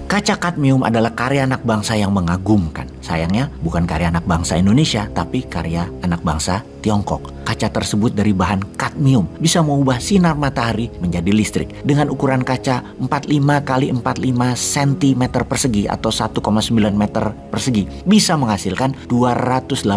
Kaca kadmium adalah karya anak bangsa yang mengagumkan. Sayangnya bukan karya anak bangsa Indonesia, tapi karya anak bangsa Tiongkok. Kaca tersebut dari bahan kadmium bisa mengubah sinar matahari menjadi listrik. Dengan ukuran kaca 45 x 45 cm persegi atau 1,9 meter persegi, bisa menghasilkan 280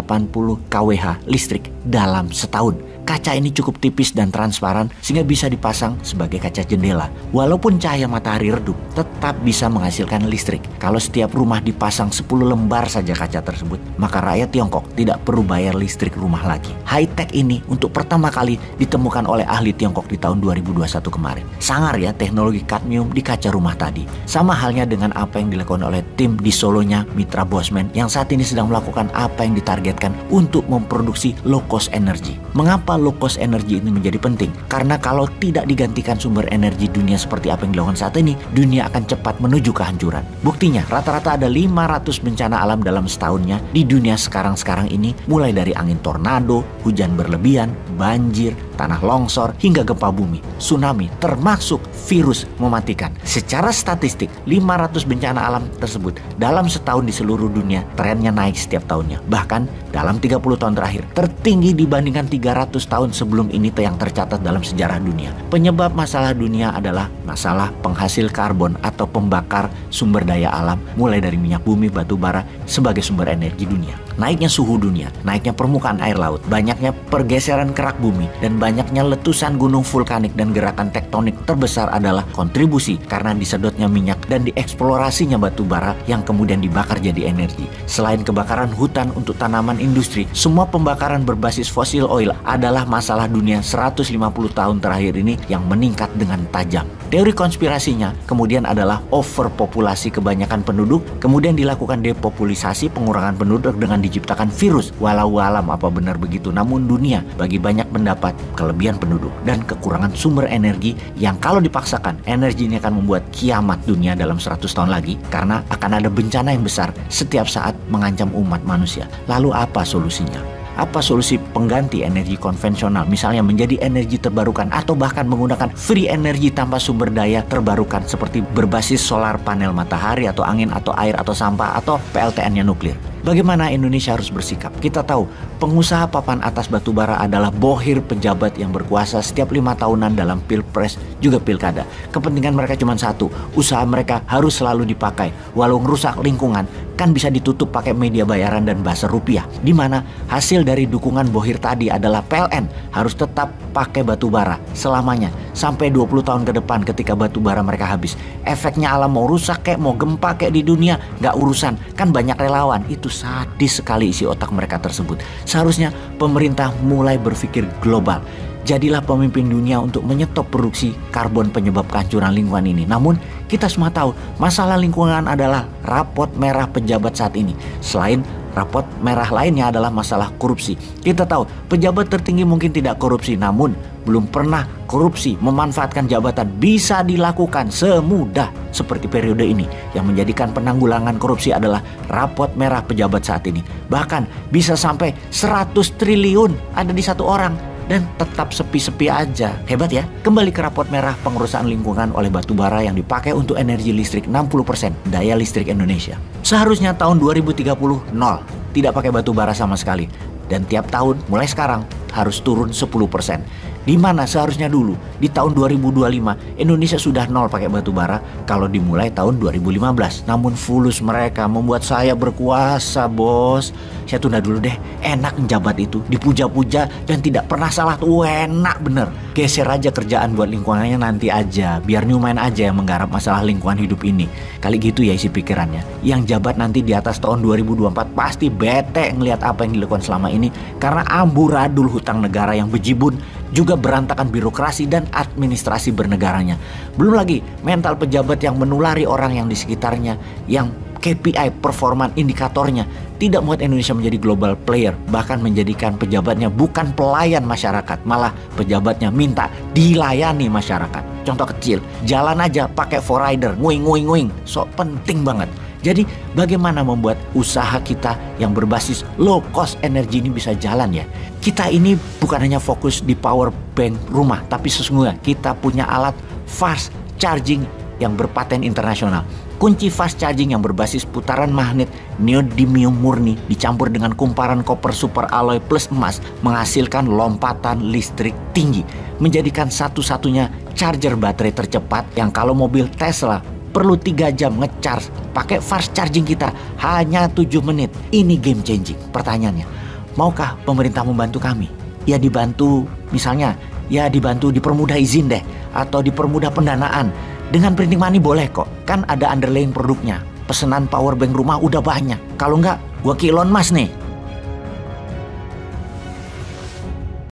kWh listrik dalam setahun. Kaca ini cukup tipis dan transparan sehingga bisa dipasang sebagai kaca jendela. Walaupun cahaya matahari redup, tetap bisa menghasilkan listrik. Kalau setiap rumah dipasang 10 lembar saja kaca tersebut, maka rakyat Tiongkok tidak perlu bayar listrik rumah lagi. High-tech ini untuk pertama kali ditemukan oleh ahli Tiongkok di tahun 2021 kemarin. Sangar ya teknologi kadmium di kaca rumah tadi. Sama halnya dengan apa yang dilakukan oleh tim di Solonya Mitra Bosman yang saat ini sedang melakukan apa yang ditargetkan untuk memproduksi low cost energy. Mengapa low cost energy ini menjadi penting? Karena kalau tidak digantikan sumber energi dunia seperti apa yang dilakukan saat ini, dunia akan cepat menuju kehancuran. Buktinya, rata-rata ada 500 bencana alam dalam setahunnya di dunia sekarang ini, mulai dari angin tornado, hujan berlebihan, banjir, tanah longsor, hingga gempa bumi, tsunami, termasuk virus mematikan. Secara statistik, 500 bencana alam tersebut dalam setahun di seluruh dunia trennya naik setiap tahunnya. Bahkan dalam 30 tahun terakhir, tertinggi dibandingkan 300 tahun sebelum ini yang tercatat dalam sejarah dunia. Penyebab masalah dunia adalah masalah penghasil karbon atau pembakar sumber daya alam, mulai dari minyak bumi, batu bara sebagai sumber energi dunia. Naiknya suhu dunia, naiknya permukaan air laut, banyaknya pergeseran kerak bumi, dan banyaknya letusan gunung vulkanik dan gerakan tektonik terbesar adalah kontribusi karena disedotnya minyak dan dieksplorasinya batu bara yang kemudian dibakar jadi energi. Selain kebakaran hutan untuk tanaman industri, semua pembakaran berbasis fosil oil adalah masalah dunia 150 tahun terakhir ini yang meningkat dengan tajam. Teori konspirasinya kemudian adalah overpopulasi kebanyakan penduduk, kemudian dilakukan depopulisasi pengurangan penduduk dengan diciptakan virus. Walau alam apa benar begitu, namun dunia bagi banyak pendapat kelebihan penduduk dan kekurangan sumber energi yang kalau dipaksakan energi ini akan membuat kiamat dunia dalam 100 tahun lagi karena akan ada bencana yang besar setiap saat mengancam umat manusia. Lalu apa solusinya? Apa solusi pengganti energi konvensional, misalnya menjadi energi terbarukan atau bahkan menggunakan free energy tanpa sumber daya terbarukan seperti berbasis solar panel matahari atau angin atau air atau sampah atau PLTN-nya nuklir? Bagaimana Indonesia harus bersikap? Kita tahu pengusaha papan atas batubara adalah bohir pejabat yang berkuasa setiap 5 tahunan dalam pilpres juga pilkada. Kepentingan mereka cuma satu, usaha mereka harus selalu dipakai. Walau merusak lingkungan, kan bisa ditutup pakai media bayaran dan buzzer rupiah. Di mana hasil dari dukungan bohir tadi adalah PLN harus tetap pakai batubara selamanya sampai 20 tahun ke depan ketika batubara mereka habis. Efeknya alam mau rusak kayak mau gempa kayak di dunia, nggak urusan. Kan banyak relawan. Itu sadis sekali isi otak mereka tersebut. Seharusnya pemerintah mulai berpikir global. Jadilah pemimpin dunia untuk menyetop produksi karbon penyebab kehancuran lingkungan ini. Namun kita semua tahu masalah lingkungan adalah rapot merah pejabat saat ini. Selain rapot merah lainnya adalah masalah korupsi. Kita tahu pejabat tertinggi mungkin tidak korupsi, namun belum pernah korupsi memanfaatkan jabatan bisa dilakukan semudah seperti periode ini. Yang menjadikan penanggulangan korupsi adalah rapot merah pejabat saat ini. Bahkan bisa sampai 100 triliun ada di satu orang dan tetap sepi-sepi aja. Hebat ya. Kembali ke rapot merah pengurusan lingkungan oleh batubara yang dipakai untuk energi listrik 60% daya listrik Indonesia. Seharusnya tahun 2030 nol, tidak pakai batubara sama sekali. Dan tiap tahun mulai sekarang harus turun 10%. Di mana seharusnya dulu di tahun 2025 Indonesia sudah nol pakai batubara kalau dimulai tahun 2015. Namun fulus mereka membuat saya berkuasa, bos. Saya tunda dulu deh. Enak menjabat itu, dipuja-puja dan tidak pernah salah tuh, enak bener. Geser aja kerjaan buat lingkungannya nanti aja. Biar Newman aja yang menggarap masalah lingkungan hidup ini. Kali gitu ya isi pikirannya. Yang jabat nanti di atas tahun 2024 pasti bete ngelihat apa yang dilakukan selama ini karena amburadul hutang negara yang bejibun, juga berantakan birokrasi dan administrasi bernegaranya. Belum lagi mental pejabat yang menulari orang yang di sekitarnya, yang KPI performan indikatornya tidak membuat Indonesia menjadi global player, bahkan menjadikan pejabatnya bukan pelayan masyarakat, malah pejabatnya minta dilayani masyarakat. Contoh kecil, jalan aja pakai forrider, nguing, sok penting banget. Jadi bagaimana membuat usaha kita yang berbasis low cost energi ini bisa jalan ya? Kita ini bukan hanya fokus di power bank rumah, tapi sesungguhnya kita punya alat fast charging yang berpaten internasional. Kunci fast charging yang berbasis putaran magnet neodymium murni dicampur dengan kumparan koper super alloy plus emas menghasilkan lompatan listrik tinggi, menjadikan satu-satunya charger baterai tercepat yang kalau mobil Tesla perlu 3 jam nge-charge. Pakai fast charging kita hanya 7 menit. Ini game changing. Pertanyaannya, maukah pemerintah membantu kami? Ya dibantu, misalnya ya dibantu dipermudah izin deh, atau dipermudah pendanaan. Dengan printing money boleh kok, kan ada underlying produknya. Pesanan power bank rumah udah banyak. Kalau enggak, gua ke Elon Musk nih.